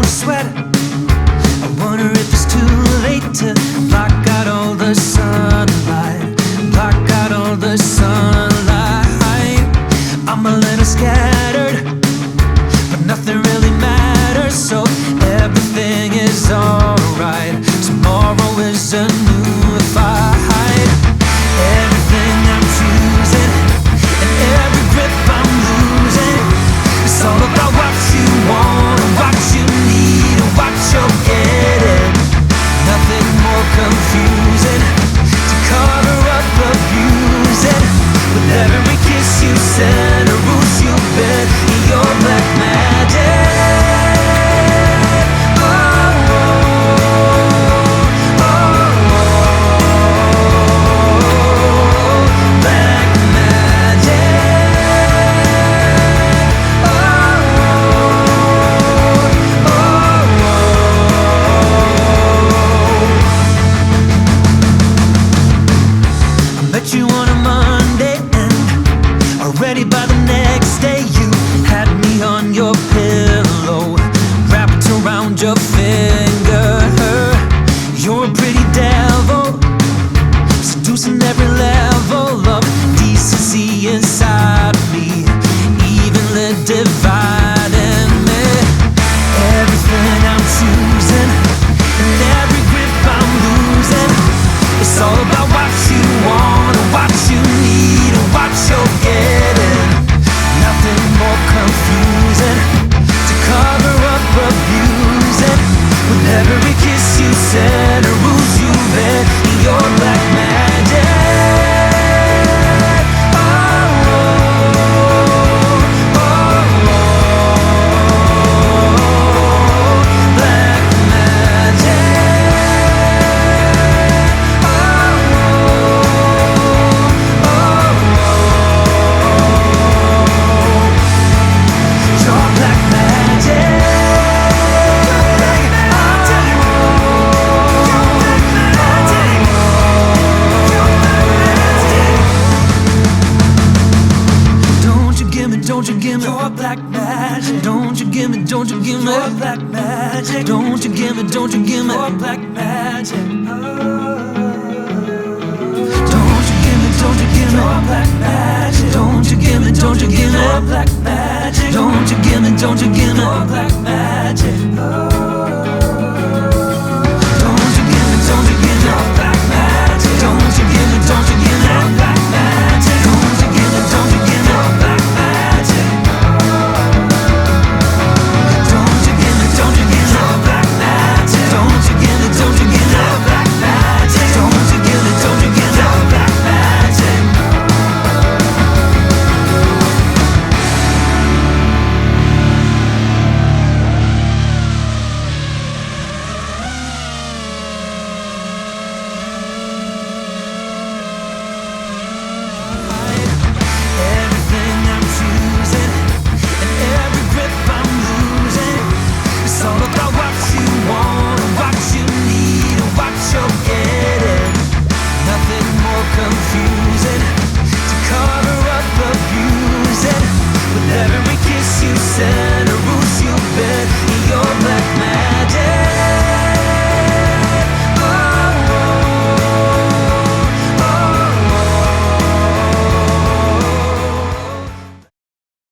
don't sweat it. I wonder if it's too late to block out all the sunlight, block out all the sunlight. I'm a little scattered, but nothing really matters, so everything is alright. Tomorrow is a new fight. Everything I'm choosing and every grip I'm losing, it's all about what you want and what you need and what you're getting. Nothing more confusing to cover up abusing. With every kiss you send, a ruse you bend, your black magic. You on a Monday and already by the next day you had me on your pillow, wrapped around your finger. You're a pretty devil, seducing every level of decency inside of me, evenly dividing me. Everything I'm choosing and every grip I'm losing, it's all about what you want, what you need, and what you're getting. Nothing more confusing to cover up abusing. With every kiss you send, a ruse you read, your black magic. Don't you give me your black magic? Don't you give me, don't you give me your black magic? Don't you give me, don't you give me your black magic? Don't you give me, don't you give me your black magic? Don't you give me, don't you give me your black magic? Don't you give me, don't you give me your black magic?